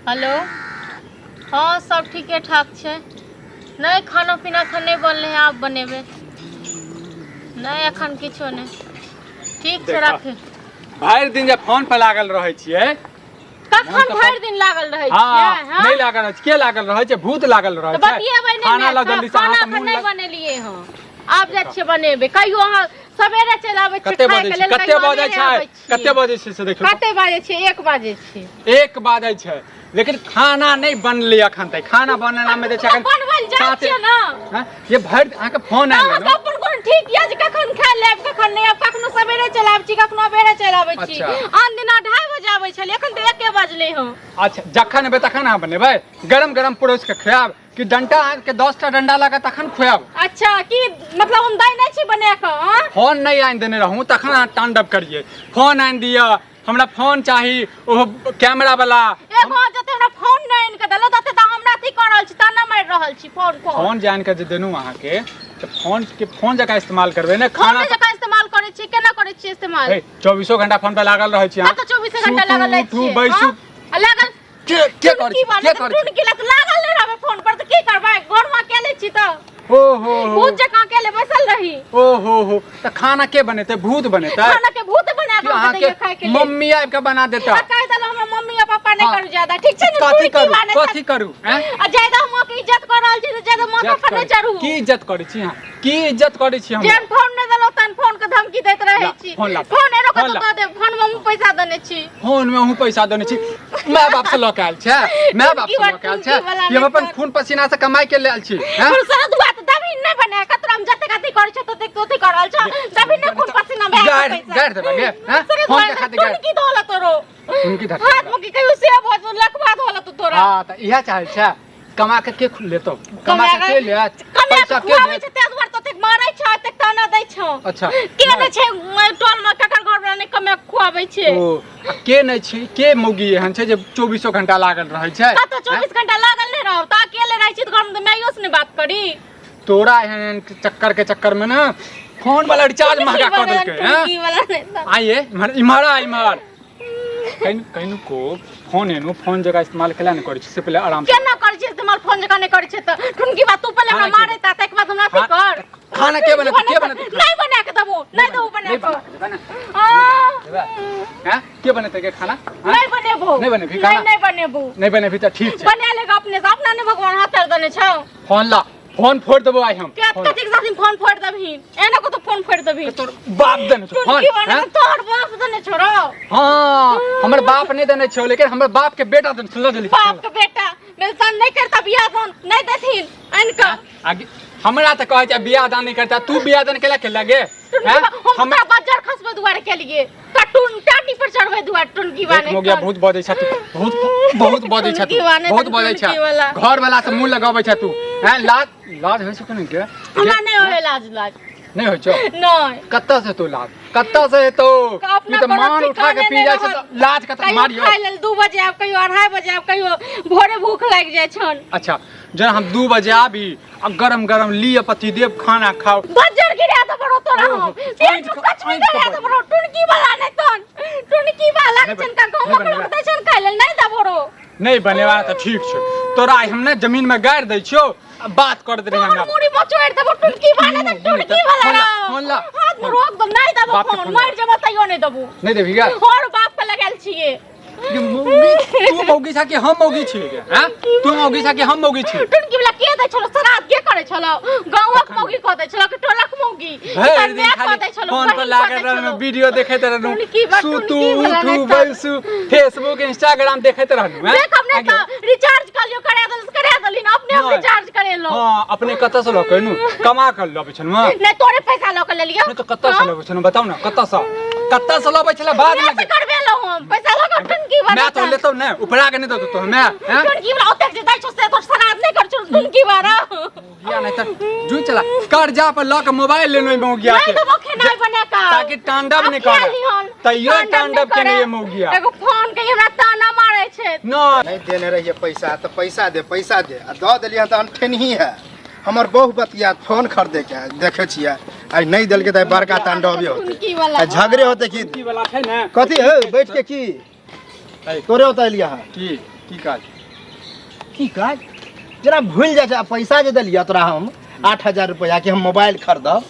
Hello. हाँ सब ठीके ठाक छे। नहीं खाना पीना एखन नहीं बनले हैं, आप बनेबे? नहीं एखन किछो नहीं। ठीक छे राखे। भर दिन जब फोन पर लागल रहे छिए। कखन भर दिन लागल रहे छिए? हां नहीं लागल रहे, के लागल रहे छे? भूत लागल रहे छे। तो बतिएबै नहीं, खाना ला जल्दी से। खाना एखन नहीं बनेलिए हां, आप जाय छिए बनेबे। कहियो अहाँ सवेरे चल आबै छिए खाए के लेल। कते बजे छै? कते बजे से देखियो। कते बजे छै? 1 बजे छै। 1 बजे छै लेकिन खाना नहीं बनले अखन तक। खाना बनना में दे छै अखन बनवल जाय छै ना। हां ये भर आहा के फोन आइल न। अपन कोन ठीक या जे कखन खा लेब कखन नहीं। अब कखनो सवेरे चल आबै छी, कखनो बेरे चल आबै छी। आन दिन 2:30 बजे आबै छले, एखन त 1 बजले हँ। अच्छा जखन एबे तखन अहाँ बनेबै? गरम गरम परोस के खियाब कि डंटा के 10टा डंडा लगा तखन खुआब? अच्छा की मतलब हम दै नहीं छी बना के? फोन नहीं आइन देने रहूं तखन अहाँ तांडव करिए। फोन आइन दिया, हमरा फोन चाही, ओ कैमरा वाला। एगो जते हमरा फोन नहीं आइन के देलो तते त हमरा अथी कर रहल छी, ताना मार रहल छी। फोन जान के जे देनु अहाँ के त फोन जका इस्तेमाल करबे ने। खाना जका इस्तेमाल करे छी, केना करे छी इस्तेमाल? 24 घंटा फोन पे लागल रहै छी। हां त 24 घंटा लागल रहै छी। बैसू लागल के कर छी? के कर छी? टून के लागल नहीं रहबे फोन पर त की करबै? घर में अकेले छी त ओहो भूत जका अकेले बैसल रही। ओहो त खाना के बनेते? भूत बनेते? खाना के भूत बना के दे खाए के लिए। मम्मी आब के बना देता। कह दलो हमरा मम्मी और पापा नहीं करू ज्यादा, ठीक छै ने? कथि करू हैं? आ ज्यादा हम के इज्जत कर रहल छी त ज्यादा माथा पर नहीं चढ़ू। की इज्जत करै छी हां? की इज्जत करै छी हम? जेन फोन नहीं देलो तन फोन के धमकी दैत रहै छी। फोन एरो के तो दे। फोन में हम पैसा देने छी। फोन में हम पैसा देने छी? माय बाप से लक आयल छै? माय बाप से लक आयल छै? ये अपन खून पसीना से कमाई के लेल छी हैं? सरद बात दबी नहीं बने कतरम जते कथि कर छ तते तोती कर रहल छ। दबी नहीं खून पसीना में गाड़ दे बगे हैं? फोन के खातिर गाड़ की दोला तोरो उनकी धर हाथ में की कहियो से बहुत लखवा दोला तो तोरा। हां त इहा चाहे छै कमा के लेतो? कमा के ले पैसा के दे ते दुआर तते मारै छ, तते ताना दै छ। अच्छा के नै छै टोल में ककर घर वाला नै कमे खुआबै छै? ओ के नै छी? के मौगी एहन छै जे 24 घंटा लागल रहै छै? त 24 घंटा लागल नै रहो त अकेले रहै छी त घर में माइयो से नै बात करी? तोरा एहन चक्कर में ना फोन वाला रिचार्ज महंगा कर देलके हैं। आइए इमहर कहीं को फोन जगह इस्तेमाल केला नहीं करे से पहले आराम से केना करे छी इस्तेमाल? फोन जगह नहीं करे छ त ठुनकी बात तू पहले हमरा मारे ता तक बाद हमरा ठीक कर। खाना के बने नहीं बना के दबो, नहीं दबो बना के हैं? के बनेते के खाना? नहीं बनेबो। नहीं बनेबी खाना? नहीं बनेबो। नहीं बनेबी त ठीक छै। बना लेगा अपने से, अपना ने भगवान हाथ कर देने छ। फोन ला, फोन फोड़ देबो आई हम। कथि के साथ फोन फोड़ दबही? एना को तो फोन फोड़ दबही। तोर बाप देने छ फोन हैं? तोर बाप देने छोरो। हां हमर बाप नहीं देने छ लेकिन हमर बाप के बेटा देने छ। जल्दी बाप के बेटा मेरे सन नहीं करता, बियाह दान नहीं देथिन इनका। आगे हमरा त कहै छै बियाह दान नहीं करता। तू बियाह दान केला के लगे हैं? हमरा बजर खसबे दुआरे के लिए कटुन टाटी पर चढ़बे दुआरे टुनकी बाने। हो गया बहुत बजै छ तू, बहुत बजै छ तू, बहुत बजै छ। घर वाला से मुंह लगाबै छ तू हैं? लाज होय छै कने के? हमरा नहीं होय लाज नहीं होय छ? नहीं। कत्ता से तो लाज? कत्ता से तो ये तो मान उठा के पी जाय छ त लाज कत्ता मारियो? खाइ लेल 2 बजे आब, कहियो 2:30 बजे आब, कहियो भोरे भूख लाग जाय छन। अच्छा जब हम 2 बजे आबी आ गरम गरम लिया पति देव खाना खाओ। बजर गिरा दे बरो तोरा हम पेट कच में गिरा दे बरो। टुनकी वाला नहीं तन टुनकी वाला छन का गांव में होते छन खाइ लेल नहीं दे बरो। नहीं बनेवा त ठीक छ। तोरा हमने जमीन में गाड़ दै छियो, बात कर दे हमरा। मुड़ी मोचोड़ दे टुनकी वाला त टुनकी वाला फोन ला हाथ में रोक दम नहीं दबो फोन मार जे बताइयो नहीं दबो। नहीं देबी का? और बाप पे लगाल छिए। तू मौगी छ कि हम मौगी छी के? हैं? तू मौगी छ कि हम मौगी छी? टुनकी वाला के दै छलो? श्राद्ध के करे छलो? गांवक मौगी क दै छलो कि टोलक मौगी? फोन पर लागल रहनु, वीडियो देखैत रहनु, सुतू उठू बैसू, फेसबुक इंस्टाग्राम देखैत रहनु। हैं? देख हमने त रिचार्ज कर लियो, करा दली ना अपने आप रिचार्ज करे लो। हां अपने कत्ता से लकैनु? कमा कर लबे छन म? नहीं तोरे पैसा ल के ले लियो। नहीं तो कत्ता से लबे छन बताऊ ना? कत्ता से लबे छला बाद में करबे लो हम पैसा ल के टुनकी वाला। मैं तो लेतो ना उपरा के नहीं दतो तो मैं हैं? टुनकी वाला ओते जे दै छ से तो श्राद्ध नहीं कर छ टुनकी वाला। या नहीं त जुई चला कर्जा पर ल के मोबाइल लेनो मौगिया के। नहीं तो मुखे नहीं बने का ताकि तांडव नहीं कर तैयो तांडव के नहीं मौगिया। एगो फोन के हमरा ताना मारे छे। नहीं देने रहिए पैसा तो पैसा दे आ द देलिए त अनठेनही है। हमर बहु बतिया फोन खरीदे के देखे छिए आई नहीं देल के त बड़का तांडव होते झगड़े होते कि वाला छै ना कथि है बैठ के की तोरे होता लिया है की की काज जरा भूल जाए छै पैसा जे देलिया तोरा हम 8000 रुपया कि हम मोबाइल खरीदब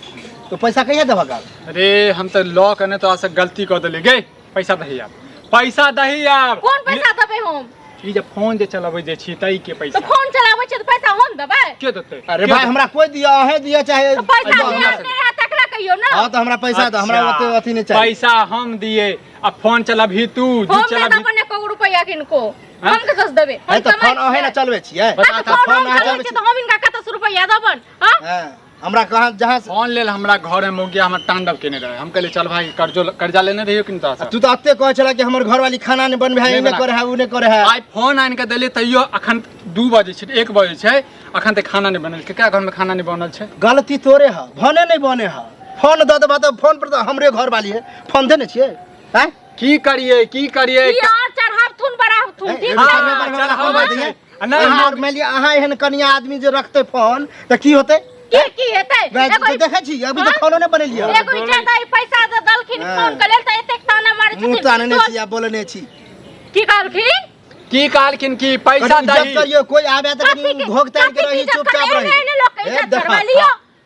तो पैसा कहिया देबा का अरे हम तो लॉ करने तो से गलती कर देली गे पैसा दही आप पैसा दही आप कोन पैसा देबे हम ई जे फोन जे चलाबै जे छी तई के पैसा तो फोन चलाबै छै तो पैसा हम देबै के देतै अरे भाई हमरा कोई दिया है दिया चाहे पैसा दिया तकरा कहियो ना हां तो हमरा पैसा दे हमरा ओते अथी नहीं चाहिए पैसा हम दिए अब फोन चलाबी तू हम चलाबी अपन 1 रुपया किनको हम के दस देबे है तो फोन ओहे ना चलबे छियै बता तो फोन चलबे छै तो हम इनका कत रुपया देबन हां हमरा कहां जहां फोन लेल हमरा घर में मोगिया हमर तांडव केने रहे हम कहले चल भाई कर्जा लेने रहियो किनता तू तो अत्ते कहै छला कि हमर घर वाली खाना नहीं बनबे है इने करे है उने करे है आई फोन आन के देले तइयो अखन 2 बजे छै 1 बजे छै अखन तक खाना नहीं बनल केकरा घर में खाना नहीं बनल छै गलती तोरे है भने नहीं बने है फोन द देबा तो फोन पर तो हमरे घर वाली है फोन देने छियै हैं की करिए यार चढ़ाव थुन बड़ा थुन ठीक है नहीं मान लिया अहाँ एहन कनिया आदमी जे रखते फोन तो की होते की हेतै देखे छी अभी तो फोनो नहीं बनेलिया एगो ज्यादा पैसा दे दलखिन फोन के लेल त एतेक ताना मारै छथिन मुंह ताने नहीं छी बोलने छी की कहलखिन की पैसा दही करियो कोई आबे त भोग तान के रही चुपचाप रही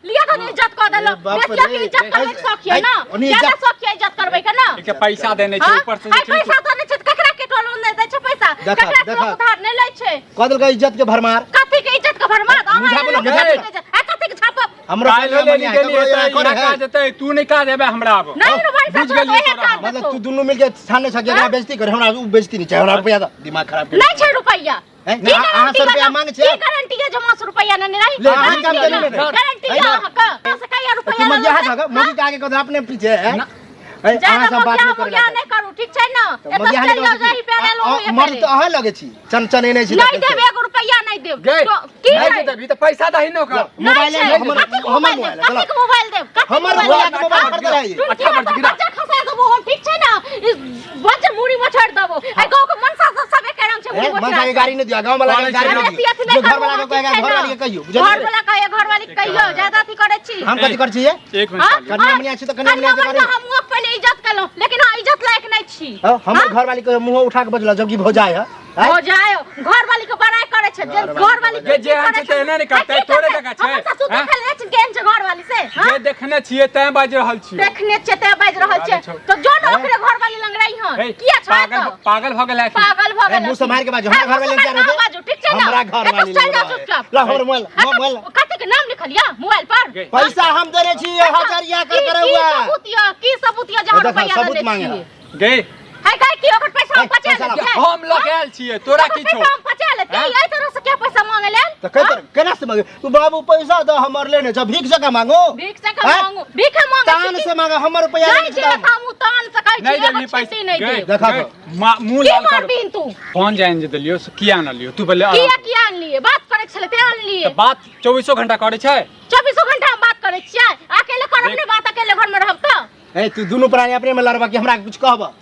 लिया तो इज्जत कर देलो बेसिया की इज्जत करे सकिए ना ज्यादा सकिए इज्जत करबै के ना के पैसा देने छै ऊपर से पैसा देने छै ककरा के टोल नै दै छै पैसा ककरा से उधार नै लै छै कदल के इज्जत के भरमार कथि के इज्जत के भरमार कथि के छाप हमरा का देतै तू नहीं का देबे हमरा अब बुझ गेलिए मतलब तू दोनों मिलके छाने सके एकरा बेइज्जती करे हमरा उ बेइज्जती नहीं चाहिए हमरा रुपया द दिमाग खराब नहीं छै रुपया अहाँ 100 रुपया मांगे छै की गारंटी है जमा 100 रुपया नहीं रही ले हम काम करे नहीं गारंटी है का से कई रुपया तू मगिया है मगी के आगे कद अपने पीछे है अहाँ सब बात नहीं करे नहीं करू ठीक छै ना एत चल जाओ जही पे गेलो मर तो अहाँ लगे छी चन नहीं छी नहीं देब 1 रुपया नहीं देब की नहीं देबी तो पैसा दही न का मोबाइल हमर मोबाइल चलो मोबाइल देब हमर मोबाइल खरीद रही अच्छा बच्चा खसा देबो ठीक छै ना बच्चा मुड़ी मछड़ देबो आ गांव के मनसा सब एक रंग छै मुड़ी मछड़ मन गाड़ी नहीं दिया गांव वाला गाड़ी नहीं दिया घर वाला को कहेगा घर वाली के कहियो घर वाला कहे घर वाली के कहियो ज्यादा थी करे छी हम कथि कर छिए एक मिनट कन्या मनिया छी तो कन्या मनिया से करे हम पहले इज्जत कलो लेकिन हां इज्जत लायक नहीं छी हमर घर वाली के मुंह उठा के बजला जबकि भौजाय है हो जाए घर वाली के बड़ाई करे छै घर वाली के जे हम छै एना नहीं करते तोरे जगह छै हम ससुर देख ले छै गेन छै घर वाली से जे देखने छिए तै बाज रहल छी देखने छै तै बाज रहल छै तो जो न ओकरे घर वाली लंग रही हन किया छै तो पागल भ गेलै पागल भ गेलै मुंह से मार के बाजू हमरा घर वाली जा रहे बाजू ठीक छै ना हमरा घर वाली चल जा चुपचाप ला हमर मोबाइल कथि के नाम लिखलिया मोबाइल पर पैसा हम देने छी 1000 कर करे हुआ की सबूत या जहां रुपया सबूत मांगे गे है काय की ओकर पैसा हम पचा ले हम लगाल छिए तोरा की छौ हम पचा ले ए तरह से क्या पैसा मांगे ले तो केना से मांगे तू बाबू पैसा दो हमर लेने छ भीख से का मांगो भीख से का मांगो भीख मांगे तान से मांगे हमर रुपया नहीं दे हम तान से कहै छी नहीं देबी पैसा नहीं दे देखा मुंह लाल कर तू फोन जान जे देलियो किया न लियो तू बोले किया आन लिए बात करे छले ते आन लिए तो बात 24 घंटा करे छै 24 घंटा हम बात करे छियै अकेले करब ने बात अकेले घर में रहब त ए तू दोनों प्राणी अपने में लड़बा कि हमरा कुछ कहबा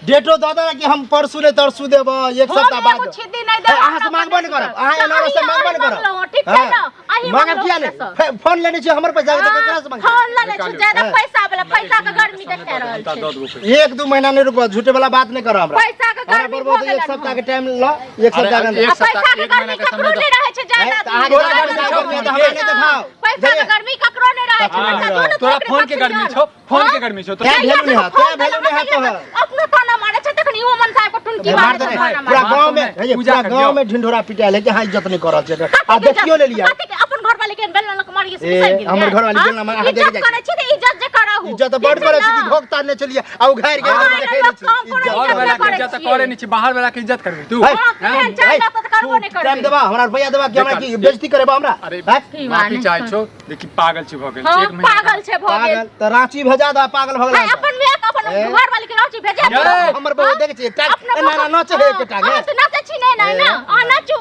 डेटो दादा कि हम परसू ले तरसू देब एक सप्ताह बाद कुछ दिन नहीं दे अहाँ से मांगबो नहीं करब अहाँ एनारो से मांगबो नहीं करब ठीक है ना अही मांगब किया नहीं फोन लेने छी हमर पैसा के केकरा से मांग फोन लेने छी ज्यादा पैसा वाला पैसा के गर्मी देखे रहल छी 1-2 महीना नहीं रुको झूठे वाला बात नहीं करब हमरा पैसा के गर्मी हो गेल एक सप्ताह के टाइम लो एक सप्ताह के पैसा के गर्मी ककरो नहीं रहे छै ज्यादा अहाँ के हमरा नहीं दिखाओ पैसा के गर्मी ककरो नहीं रहे छै तोरा फोन के गर्मी छौ फोन के गर्मी छौ क्या वैल्यू नहीं है क्या वैल्यू नहीं है तो अपने ताना मारे छै तखन इहो मन साहब को टुनकी मारे छै ताना पूरा गांव में पूरा गांव में ढिंढोरा पिटाइल है कि हां इज्जत नहीं करल छै आ देखियो ले लिया अपन घर वाले के बेलना लक मारिए से सही गेल हमर घर वाली बेलना मार देख जाय करे छी त इज्जत जे कराहू इज्जत बड़ करे छी कि भोग तारने चलिए आ उ घर के देखे नहीं छी घर वाला के इज्जत करे नहीं छी बाहर वाला के इज्जत करबी तू करबो नहीं करबी टाइम देबा हमरा रुपया देबा कि हमरा की बेइज्जती करबा हमरा अरे माफी चाहे छौ देखि पागल छी भ गेल एक महीना पागल छै भ गेल त रांची भेजा दा पागल भ गेल अपन में अपन घर वाले के रांची भेजा हमर बहु देख छी ना नाच है के टागे त नाच छी नहीं ना आ नाचू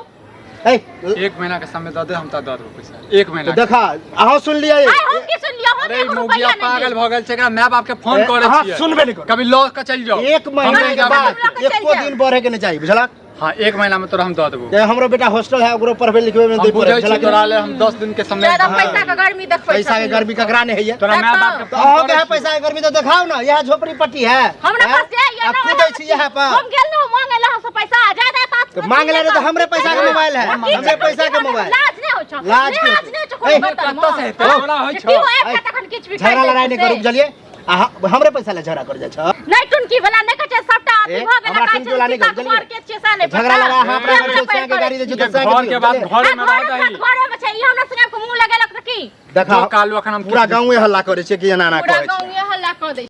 एक महीना के समय दे हम त दे देबो पैसा एक महीना देखा अहाँ सुन लिया हम की सुन लिया अरे मोगिया पागल भ गेल छै एकरा माय बाप के फोन करे छियै हां सुनबे नहीं कर कभी लॉ का चल जाओ एक महीना के बाद एको दिन बढ़े के नहीं चाहिए बुझला हां एक महीना में तोरा हम दे देबो हमरो बेटा हॉस्टल है ओकरो पढ़बे लिखबे में दे बुझै छी तोरा ले हम 10 दिन के समय ज्यादा पैसा के गर्मी देखबै पैसा के गर्मी ककरा नहीं है तोरा माय बाप के तो अहो के पैसा के गर्मी तो दिखाओ ना यह झोपड़ी पट्टी है हमरा पास है या कूदै छी यहां पर हम गेल न मांगे ला से पैसा ज्यादा तात तो मांग ले तो हमरे पैसा के मोबाइल है, हमरे पैसा के मोबाइल। लाज नहीं हो छ लाज के कोई बता कत्तो से तोरा होय छ तखन किछ भी झगड़ा लड़ाई नहीं करू बुझलिए। हमरे पैसा ले झगड़ा कर जाय छ। नहीं टुनकी वाला नहीं कहे सबटा अथी भ गेल हमरा टुनकी वाला नहीं कर बुझलिए। के छै से नहीं झगड़ा लड़ा हां अपना से के गाड़ी दे छ तो घर के बाद घर में रह जाई घर में छै ई हमरा संगे को मुंह लगेलक त की देखा काल अखन हम पूरा गांव हल्ला करे छै कि एना ना पूरा कहै छै। गांव ये हल्ला कर दे